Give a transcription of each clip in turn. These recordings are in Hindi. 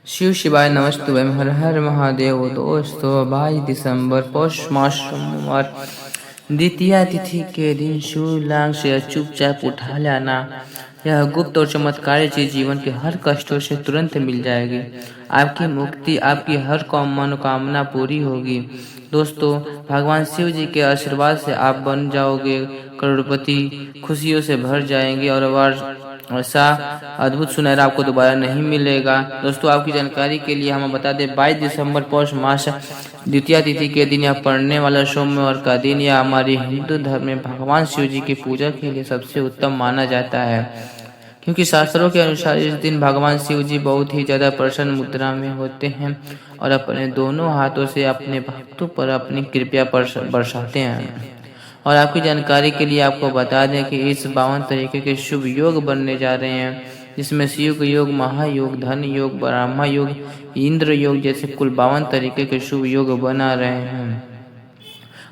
शिव शिवाय नमस्तुभ्यं हर हर महादेव। दोस्तों 22 दिसंबर पौष मास सोमवार द्वितीया तिथि के दिन शिवलिंग से चुपचाप उठा लाना यह गुप्त और चमत्कारी चीज जीवन के हर कष्टों से तुरंत मिल जाएगी। आपकी मुक्ति, आपकी हर मनोकामना पूरी होगी। दोस्तों, भगवान शिव जी के आशीर्वाद से आप बन जाओगे करोड़पति, खुशियों से भर जाएंगे और ऐसा अद्भुत सुनहरा आपको दोबारा नहीं मिलेगा। दोस्तों, आपकी जानकारी के लिए हम बता दें 22 दिसंबर पौष मास द्वितीया तिथि के दिन यह पड़ने वाला सोमवार का दिन यह हमारे हिंदू धर्म में भगवान शिव जी की पूजा के लिए सबसे उत्तम माना जाता है, क्योंकि शास्त्रों के अनुसार इस दिन भगवान शिव जी बहुत ही ज्यादा प्रसन्न मुद्रा में होते हैं और अपने दोनों हाथों से अपने भक्तों पर अपनी कृपा बरसाते हैं। और आपकी जानकारी के लिए आपको बता दें कि इस 52 तरीके के शुभ योग बनने जा रहे हैं, जिसमें शिव योग, महायोग, धन योग, ब्रह्मा योग, इंद्र योग जैसे कुल 52 तरीके के शुभ योग बना रहे हैं।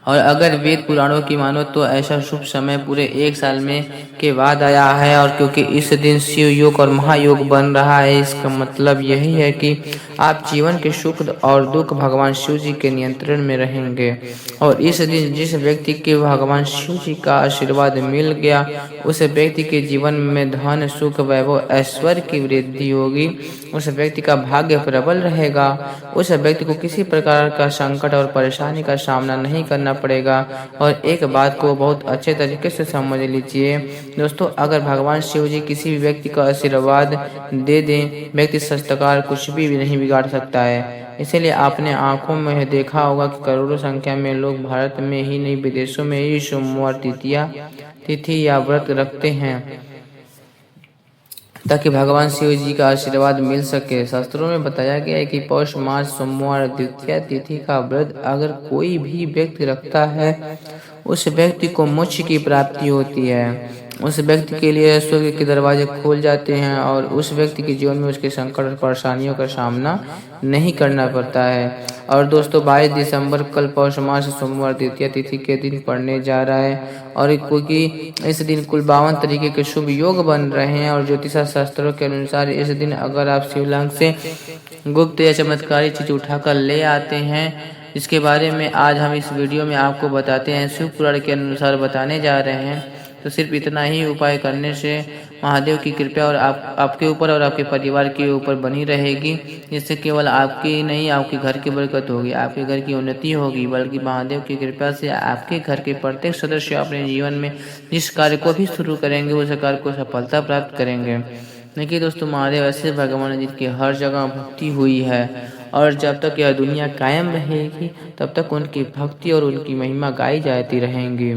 और अगर वेद पुराणों की मानो तो ऐसा शुभ समय पूरे एक साल में के बाद आया है। और क्योंकि इस दिन शिव योग और महायोग बन रहा है, इसका मतलब यही है कि आप जीवन के सुख और दुख भगवान शिव जी के नियंत्रण में रहेंगे। और इस दिन जिस व्यक्ति के भगवान शिव जी का आशीर्वाद मिल गया, उस व्यक्ति के जीवन में धन, सुख, वैभव, ऐश्वर्य की वृद्धि होगी। उस व्यक्ति का भाग्य प्रबल रहेगा। उस व्यक्ति को किसी प्रकार का संकट और परेशानी का सामना नहीं करना पड़ेगा। और एक बात को बहुत अच्छे तरीके से समझ लीजिए दोस्तों, अगर भगवान शिव जी किसी भी व्यक्ति का आशीर्वाद दे दें, व्यक्ति सस्तकार कुछ भी नहीं बिगाड़ सकता है। इसलिए आपने आंखों में देखा होगा कि करोड़ों संख्या में लोग भारत में ही नहीं विदेशों में ही सोमवार द्वितीया तिथि या व्रत रखते हैं ताकि भगवान शिव जी का आशीर्वाद मिल सके। शास्त्रों में बताया गया है कि पौष मास सोमवार द्वितीया तिथि का व्रत अगर कोई भी व्यक्ति रखता है, उस व्यक्ति को मोक्ष की प्राप्ति होती है। उस व्यक्ति के लिए स्वर्ग के दरवाजे खोल जाते हैं और उस व्यक्ति के जीवन में उसके संकट और परेशानियों का सामना नहीं करना पड़ता है। और दोस्तों, 22 दिसंबर कल पौष मास सोमवार द्वितीया तिथि के दिन पड़ने जा रहा है। और क्योंकि इस दिन कुल 52 तरीके के शुभ योग बन रहे हैं और ज्योतिष शास्त्रों के अनुसार इस दिन अगर आप शिवलिंग से गुप्त या चमत्कारी चीज उठाकर ले आते हैं, इसके बारे में आज हम इस वीडियो में आपको बताते हैं। शिव पुराण के अनुसार बताने जा रहे हैं। तो सिर्फ इतना ही उपाय करने से महादेव की कृपा और आपके ऊपर और आपके परिवार के ऊपर बनी रहेगी, जिससे केवल आपकी नहीं आपके घर की बरकत होगी, आपके घर की उन्नति होगी, बल्कि महादेव की कृपा से आपके घर के प्रत्येक सदस्य अपने जीवन में जिस कार्य को भी शुरू करेंगे उस कार्य को सफलता प्राप्त करेंगे। देखिए दोस्तों, महादेव ऐसे भगवान है जिनकी हर जगह भक्ति हुई है और जब तक यह दुनिया कायम रहेगी तब तक उनकी भक्ति और उनकी महिमा गाई जाती रहेंगी।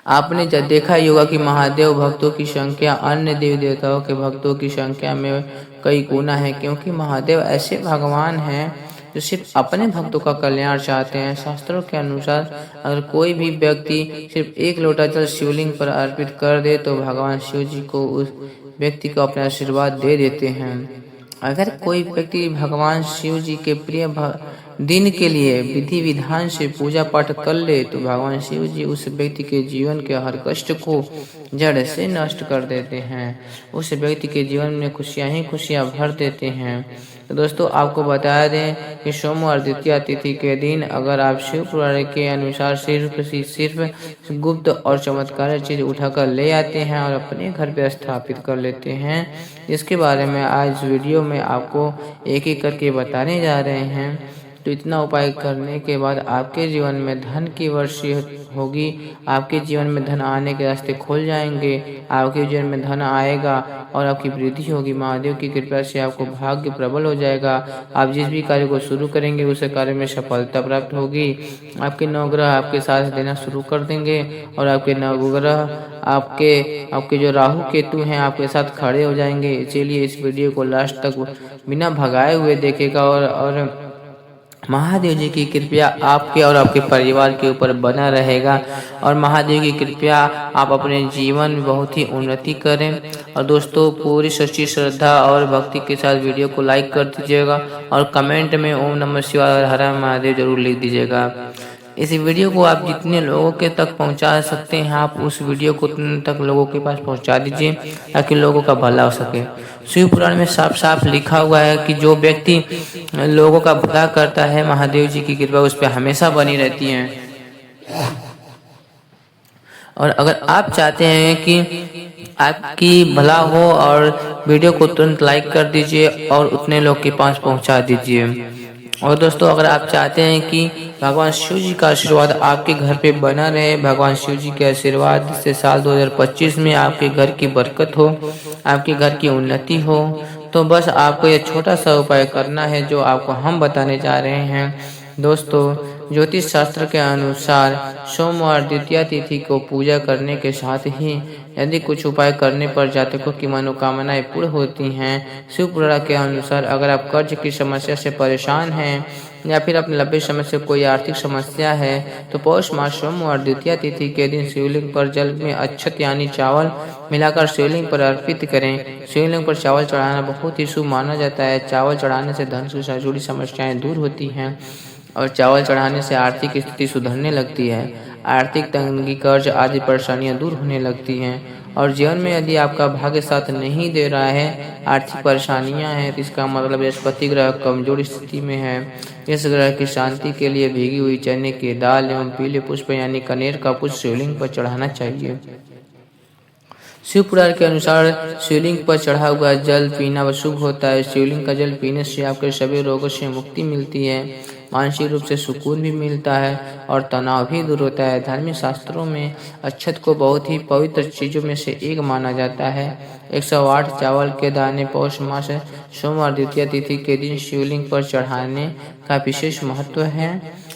आपने जब देखा ही होगा कि महादेव भक्तों की संख्या अन्य देवी देवताओं के भक्तों की संख्या में कई गुना है, क्योंकि महादेव ऐसे भगवान हैं जो सिर्फ अपने भक्तों का कल्याण चाहते हैं। शास्त्रों के अनुसार अगर कोई भी व्यक्ति सिर्फ एक लोटा जल शिवलिंग पर अर्पित कर दे तो भगवान शिव जी को उस व्यक्ति को अपना आशीर्वाद दे देते हैं। अगर कोई व्यक्ति भगवान शिव जी के प्रिय दिन के लिए विधि विधान से पूजा पाठ कर ले तो भगवान शिव जी उस व्यक्ति के जीवन के हर कष्ट को जड़ से नष्ट कर देते हैं। उस व्यक्ति के जीवन में खुशियां ही खुशियां भर देते हैं। तो दोस्तों, आपको बता दें कि सोमवार द्वितीया तिथि के दिन अगर आप शिव पुराण के अनुसार सिर्फ गुप्त और चमत्कारी चीज उठाकर ले आते हैं और अपने घर पर स्थापित कर लेते हैं, इसके बारे में आज वीडियो में आपको एक एक करके बताने जा रहे हैं। तो इतना उपाय करने के बाद आपके जीवन में धन की वर्षा होगी, आपके जीवन में धन आने के रास्ते खुल जाएंगे, आपके जीवन में धन आएगा और आपकी वृद्धि होगी। महादेव की कृपा से आपको भाग्य प्रबल हो जाएगा। आप जिस भी कार्य को शुरू करेंगे उस कार्य में सफलता प्राप्त होगी। आपके नवग्रह आपके साथ देना शुरू कर देंगे और आपके नवग्रह आपके जो राहु केतु हैं आपके साथ खड़े हो जाएंगे। चलिए इस वीडियो को लास्ट तक बिना भगाए हुए देखेगा और महादेव जी की कृपा आपके और आपके परिवार के ऊपर बना रहेगा और महादेव की कृपा आप अपने जीवन में बहुत ही उन्नति करें। और दोस्तों, पूरी सच्ची श्रद्धा और भक्ति के साथ वीडियो को लाइक कर दीजिएगा और कमेंट में ओम नमः शिवाय और हर हर महादेव जरूर लिख दीजिएगा। इस वीडियो को आप जितने लोगों के तक पहुंचा सकते हैं, आप उस वीडियो को उतने तक लोगों के पास पहुंचा दीजिए ताकि लोगों का भला हो सके। शिव पुराण में साफ साफ लिखा हुआ है कि जो व्यक्ति लोगों का भला करता है, महादेव जी की कृपा उस पर हमेशा बनी रहती है। और अगर आप चाहते हैं कि आपकी भला हो और वीडियो को तुरंत लाइक कर दीजिए और उतने लोग के पास पहुंचा दीजिए। और दोस्तों, अगर आप चाहते हैं कि भगवान शिव जी का आशीर्वाद आपके घर पे बना रहे, भगवान शिव जी के आशीर्वाद से साल 2025 में आपके घर की बरकत हो, आपके घर की उन्नति हो, तो बस आपको ये छोटा सा उपाय करना है जो आपको हम बताने जा रहे हैं। दोस्तों, ज्योतिष शास्त्र के अनुसार सोमवार द्वितीया तिथि को पूजा करने के साथ ही यदि कुछ उपाय करने पर जातकों की मनोकामनाएं पूर्ण होती हैं। शिव पुराण के अनुसार अगर आप कर्ज की समस्या से परेशान हैं या फिर अपने लंबे समय से कोई आर्थिक समस्या है, तो पौष मास सोमवार द्वितीया तिथि के दिन शिवलिंग पर जल में अक्षत यानी चावल मिलाकर शिवलिंग पर अर्पित करें। शिवलिंग पर चावल चढ़ाना बहुत ही शुभ माना जाता है। चावल चढ़ाने से धन से जुड़ी समस्याएं दूर होती हैं और चावल चढ़ाने से आर्थिक स्थिति सुधरने लगती है। आर्थिक तंगी, कर्ज आदि परेशानियां दूर होने लगती हैं। और जीवन में यदि आपका भाग्य साथ नहीं दे रहा है, आर्थिक परेशानियां हैं, तो इसका मतलब बृहस्पति ग्रह कमजोर स्थिति में है। इस ग्रह की शांति के लिए भीगी हुई चने की दाल एवं पीले पुष्प यानी कनेर का पुष्प शिवलिंग पर चढ़ाना चाहिए। शिव पुराण के अनुसार शिवलिंग पर चढ़ा हुआ जल पीना शुभ होता है। शिवलिंग का जल पीने से आपके सभी रोगों से मुक्ति मिलती है, मानसिक रूप से सुकून भी मिलता है और तनाव भी दूर होता है। धार्मिक शास्त्रों में अक्षत को बहुत ही पवित्र चीजों में से एक माना जाता है। 108 चावल के दाने पौष मास सोमवार द्वितीया तिथि के दिन शिवलिंग पर चढ़ाने का विशेष महत्व है।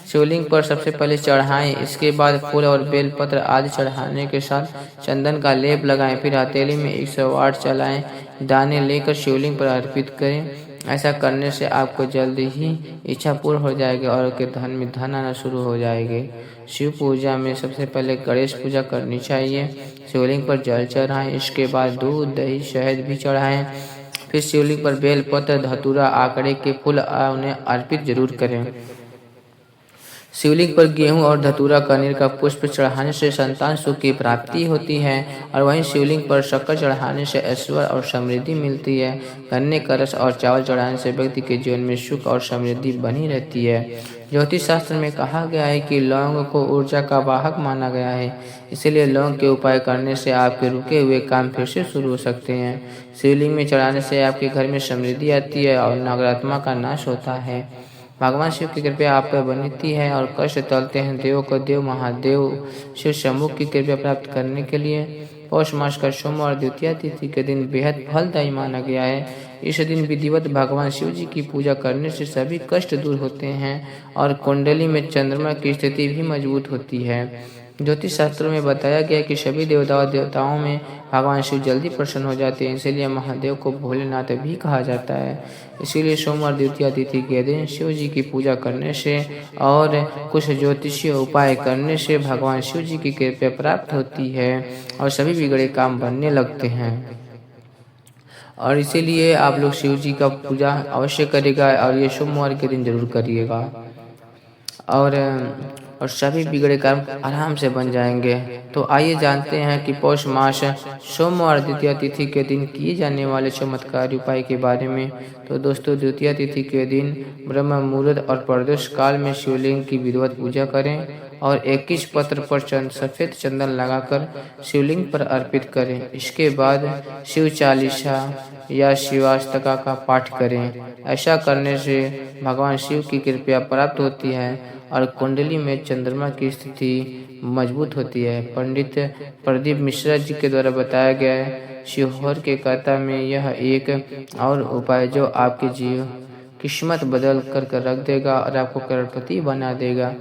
शिवलिंग पर सबसे पहले चढ़ाएं, इसके बाद फूल और बेलपत्र आदि चढ़ाने के साथ चंदन का लेप लगाएं, फिर हथेली में 108 चलाएं दाने लेकर शिवलिंग पर अर्पित करें। ऐसा करने से आपको जल्दी ही इच्छा पूर्ण हो जाएगी और आपके धन में धन आना शुरू हो जाएगी। शिव पूजा में सबसे पहले गणेश पूजा करनी चाहिए। शिवलिंग पर जल चढ़ाएं, इसके बाद दूध दही शहद भी चढ़ाएं, फिर शिवलिंग पर बेलपत्र धतूरा आंकड़े के फूल उन्हें अर्पित जरूर करें। शिवलिंग पर गेहूं और धतूरा कनेर का पुष्प चढ़ाने से संतान सुख की प्राप्ति होती है और वहीं शिवलिंग पर शक्कर चढ़ाने से ऐश्वर्य और समृद्धि मिलती है। गन्ने का रस और चावल चढ़ाने से व्यक्ति के जीवन में सुख और समृद्धि बनी रहती है। ज्योतिष शास्त्र में कहा गया है कि लौंग को ऊर्जा का वाहक माना गया है, इसलिए लौंग के उपाय करने से आपके रुके हुए काम फिर से शुरू हो सकते हैं। शिवलिंग में चढ़ाने से आपके घर में समृद्धि आती है और नकारात्मक का नाश होता है। भगवान शिव की कृपा आप पर बनती है और कष्ट टलते हैं। देवों को देव महादेव शिव शंभु की कृपा प्राप्त करने के लिए पौष मास का सोमवार द्वितीया तिथि के दिन बेहद फलदायी माना गया है। इस दिन विधिवत भगवान शिव जी की पूजा करने से सभी कष्ट दूर होते हैं और कुंडली में चंद्रमा की स्थिति भी मजबूत होती है। ज्योतिष शास्त्रों में बताया गया कि सभी देवताओं में भगवान शिव जल्दी प्रसन्न हो जाते हैं, इसीलिए महादेव को भोलेनाथ भी कहा जाता है। इसीलिए सोमवार द्वितीया तिथि के दिन शिव जी की पूजा करने से और कुछ ज्योतिषीय उपाय करने से भगवान शिव जी की कृपा प्राप्त होती है और सभी बिगड़े काम बनने लगते हैं। और इसीलिए आप लोग शिव जी का पूजा अवश्य करेगा और ये सोमवार के दिन जरूर करिएगा और सभी बिगड़े काम आराम से बन जाएंगे। तो आइए जानते हैं कि पौष मास सोमवार द्वितीया तिथि के दिन किए जाने वाले चमत्कारी उपाय के बारे में। तो दोस्तों, द्वितीया तिथि के दिन ब्रह्म मुहूर्त और प्रदोष काल में शिवलिंग की विधिवत पूजा करें और 21 पत्र पर सफेद चंदन लगाकर शिवलिंग पर अर्पित करें। इसके बाद शिव चालीसा या शिवाष्टका का पाठ करें। ऐसा करने से भगवान शिव की कृपा प्राप्त होती है और कुंडली में चंद्रमा की स्थिति मजबूत होती है। पंडित प्रदीप मिश्रा जी के द्वारा बताया गया है। शिवहर के कथा में यह एक और उपाय जो आपकी किस्मत बदल कर रख देगा और आपको करोड़पति बना देगा।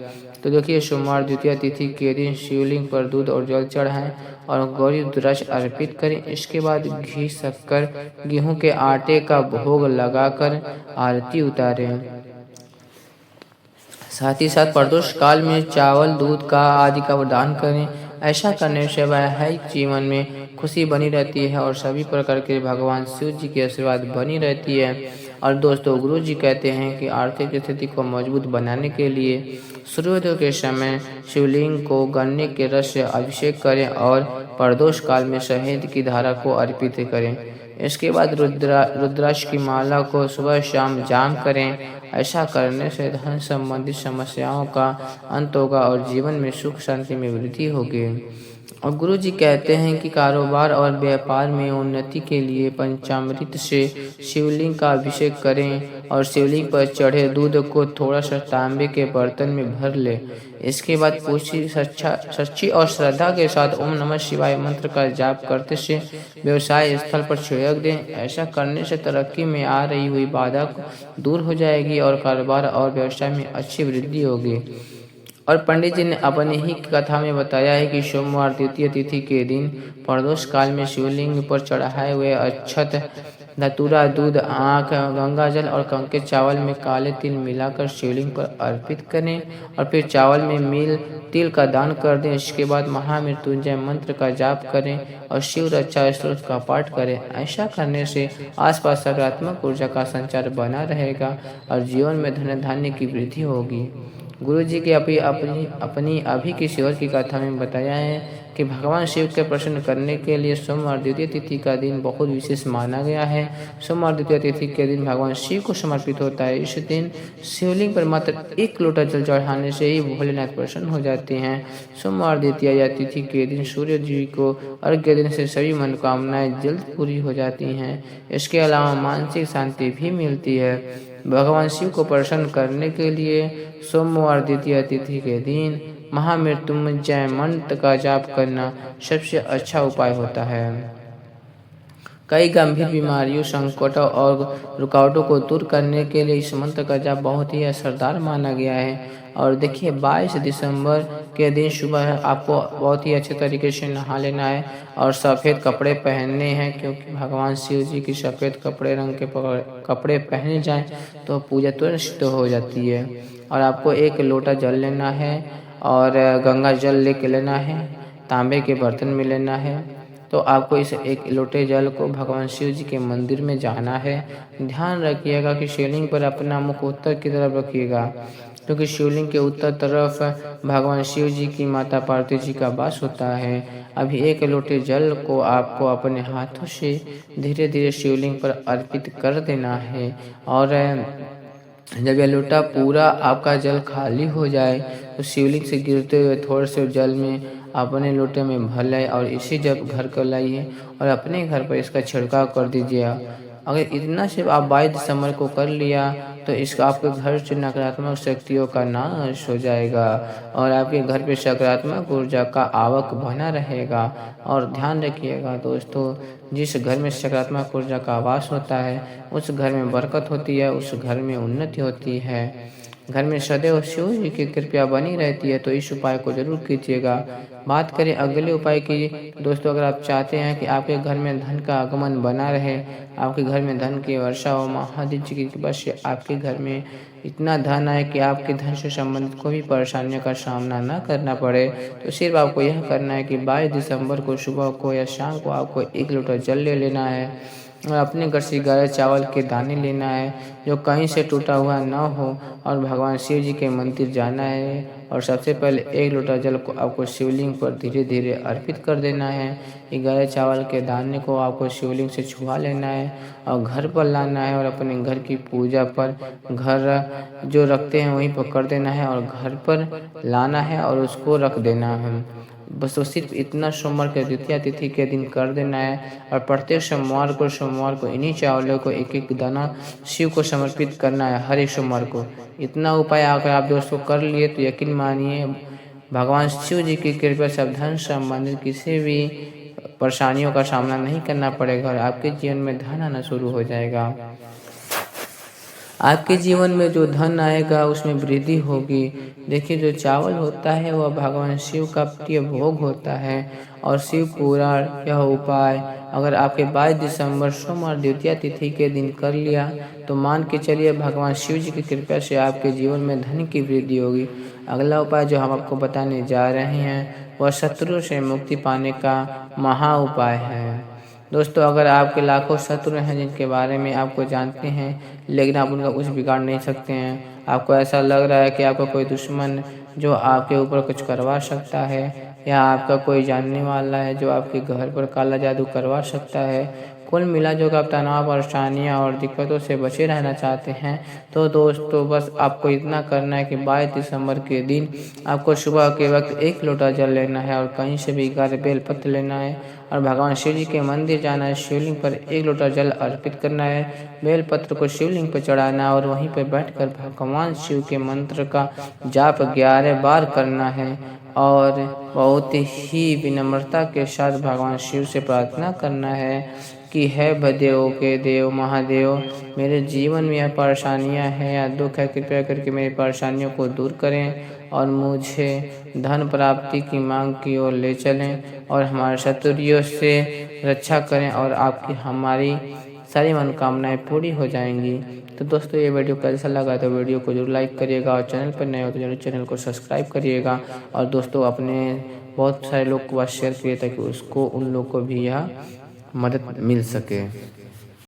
तो देखिए, सोमवार द्वितीया तिथि के दिन शिवलिंग पर दूध और जल चढ़ाएं और गौरी द्रश अर्पित करें। इसके बाद घी, शक्कर, गेहूं के आटे का भोग लगाकर आरती उतारें। साथ ही साथ प्रदोष काल में चावल, दूध का आदि का दान करें। ऐसा करने से वैवाहिक जीवन में खुशी बनी रहती है और सभी प्रकार के भगवान शिव जी की आशीर्वाद बनी रहती है। और दोस्तों, गुरु जी कहते हैं कि आर्थिक स्थिति को मजबूत बनाने के लिए सूर्योदय के समय शिवलिंग को गन्ने के रस से अभिषेक करें और प्रदोष काल में शहद की धारा को अर्पित करें। इसके बाद रुद्राक्ष की माला को सुबह शाम जाप करें। ऐसा करने से धन संबंधित समस्याओं का अंत होगा और जीवन में सुख शांति में वृद्धि होगी। और गुरु जी कहते हैं कि कारोबार और व्यापार में उन्नति के लिए पंचामृत से शिवलिंग का अभिषेक करें और शिवलिंग पर चढ़े दूध को थोड़ा सा तांबे के बर्तन में भर ले। इसके बाद पूछी सच्ची और श्रद्धा के साथ ओम नमः शिवाय मंत्र का जाप करते से व्यवसाय स्थल पर छिड़क दें। ऐसा करने से तरक्की में आ रही हुई बाधा दूर हो जाएगी और कारोबार और व्यवसाय में अच्छी वृद्धि होगी। और पंडित जी ने अपनी ही कथा में बताया है कि सोमवार द्वितीय तिथि के दिन प्रदोष काल में शिवलिंग पर चढ़ाए हुए अक्षत, धतूरा, दूध, आँख, गंगा जल और कंके चावल में काले तिल मिलाकर शिवलिंग पर अर्पित करें और फिर चावल में मिल तिल का दान कर दें। इसके बाद महामृत्युंजय मंत्र का जाप करें और शिव रक्षा स्तोत्र का पाठ करें। ऐसा करने से आसपास सकारात्मक ऊर्जा का संचार बना रहेगा और जीवन में धन धान्य की वृद्धि होगी। गुरु जी के अपनी अभी किसी और की कथा में बताया है कि भगवान शिव के प्रसन्न करने के लिए सोमवार द्वितीय तिथि का दिन बहुत विशेष माना गया है। सोमवार द्वितीय तिथि के दिन भगवान शिव को समर्पित होता है। इस दिन शिवलिंग पर मात्र 1 लोटा जल चढ़ाने से ही भोलेनाथ प्रसन्न हो जाते हैं। सोमवार द्वितीय या तिथि के दिन सूर्य जी को अर्घ्य देने से सभी मनोकामनाएं जल्द पूरी हो जाती हैं। इसके अलावा मानसिक शांति भी मिलती है। भगवान शिव को प्रसन्न करने के लिए सोमवार द्वितीय तिथि के दिन महामृत्युंजय मंत्र का जाप करना सबसे अच्छा उपाय होता है। कई गंभीर बीमारियों, संकटों और रुकावटों को दूर करने के लिए इस मंत्र का जाप बहुत ही असरदार माना गया है। और देखिए 22 दिसंबर के दिन सुबह आपको बहुत ही अच्छे तरीके से नहा लेना है और सफ़ेद कपड़े पहनने हैं, क्योंकि भगवान शिव जी की सफ़ेद रंग के कपड़े पहने जाएं तो पूजा तुरंत सिद्ध हो जाती है। और आपको 1 लोटा जल लेना है और गंगा जल लेके लेना है, तांबे के बर्तन में लेना है। तो आपको इस 1 लोटे जल को भगवान शिव जी के मंदिर में जाना है। ध्यान रखिएगा कि शिवलिंग पर अपना मुख उत्तर की तरफ रखिएगा, क्योंकि शिवलिंग के उत्तर तरफ भगवान शिव जी की माता पार्वती जी का वास होता है। अभी 1 लोटे जल को आपको अपने हाथों से धीरे धीरे शिवलिंग पर अर्पित कर देना है। और जब यह लोटा पूरा आपका जल खाली हो जाए तो शिवलिंग से गिरते हुए थोड़े से जल में अपने लोटे में भर लाए और इसी जब घर को लाइए और अपने घर पर इसका छिड़काव कर दीजिए। अगर इतना सिर्फ आप 22 दिसंबर को कर लिया तो इसका आपके घर से नकारात्मक शक्तियों का नाश हो जाएगा और आपके घर पे सकारात्मक ऊर्जा का आवक बना रहेगा। और ध्यान रखिएगा दोस्तों, जिस घर में सकारात्मक ऊर्जा का वास होता है उस घर में बरकत होती है, उस घर में उन्नति होती है, घर में सदैव शिव जी की कृपा बनी रहती है। तो इस उपाय को जरूर कीजिएगा। बात करें अगले उपाय की दोस्तों, अगर आप चाहते हैं कि आपके घर में धन का आगमन बना रहे, आपके घर में धन की वर्षा हो, महादेव जी की कृपा से आपके घर में इतना धन आए कि आपके धन से संबंधित कोई भी परेशानियों का सामना न करना पड़े, तो सिर्फ आपको यह करना है कि 22 दिसंबर को सुबह को या शाम को आपको 1 लोटा जल ले लेना है और अपने घर से 11 चावल के दाने लेना है जो कहीं से टूटा हुआ न हो और भगवान शिव जी के मंदिर जाना है। और सबसे पहले 1 लोटा जल को आपको शिवलिंग पर धीरे धीरे अर्पित कर देना है। 11 चावल के दाने को आपको शिवलिंग से छुआ लेना है और घर पर लाना है और अपने घर की पूजा पर घर जो रखते हैं वहीं पर कर देना है और घर पर लाना है और उसको रख देना है। बस तो सिर्फ इतना सोमवार के द्वितीय तिथि के दिन कर देना है और प्रत्येक सोमवार को इन्हीं चावलों को 1-1 दाना शिव को समर्पित करना है हर एक सोमवार को। इतना उपाय अगर आप दोस्तों कर लिए तो यकीन मानिए भगवान शिव जी की कृपा से धन संबंधित किसी भी परेशानियों का सामना नहीं करना पड़ेगा और आपके जीवन में धन आना शुरू हो जाएगा। आपके जीवन में जो धन आएगा उसमें वृद्धि होगी। देखिए जो चावल होता है वह भगवान शिव का प्रिय भोग होता है और शिव पुराण यह उपाय अगर आपके 22 दिसंबर सोमवार द्वितीय तिथि के दिन कर लिया तो मान के चलिए भगवान शिव जी की कृपा से आपके जीवन में धन की वृद्धि होगी। अगला उपाय जो हम आपको बताने जा रहे हैं वह शत्रु से मुक्ति पाने का महा उपाय है। दोस्तों अगर आपके लाखों शत्रु हैं जिनके बारे में आपको जानते हैं लेकिन आप उनका कुछ बिगाड़ नहीं सकते हैं, आपको ऐसा लग रहा है कि आपका कोई दुश्मन जो आपके ऊपर कुछ करवा सकता है, या आपका कोई जानने वाला है जो आपके घर पर काला जादू करवा सकता है। कुल मिला जो आप तनाव, परेशानियाँ और दिक्कतों से बचे रहना चाहते हैं तो दोस्तों बस आपको इतना करना है कि 22 दिसंबर के दिन आपको सुबह के वक्त 1 लोटा जल लेना है और कहीं से भी 11 बेलपत्र लेना है और भगवान शिव जी के मंदिर जाना है। शिवलिंग पर 1 लोटा जल अर्पित करना है, बेलपत्र को शिवलिंग पर चढ़ाना है और वहीं पर बैठकर भगवान शिव के मंत्र का जाप 11 बार करना है और बहुत ही विनम्रता के साथ भगवान शिव से प्रार्थना करना है कि है भदेव के देव महादेव, मेरे जीवन में यह परेशानियां हैं या दुख है, कृपया करके मेरी परेशानियों को दूर करें और मुझे धन प्राप्ति की मांग की ओर ले चलें और हमारे शत्रुओं से रक्षा करें और आपकी हमारी सारी मनोकामनाएं पूरी हो जाएंगी। तो दोस्तों ये वीडियो कैसा लगा तो वीडियो को जरूर लाइक करिएगा और चैनल पर नए हो तो जरूर चैनल को सब्सक्राइब करिएगा और दोस्तों अपने बहुत सारे लोग को शेयर करिए ताकि उसको उन लोग को भी यह मदद मिल सके।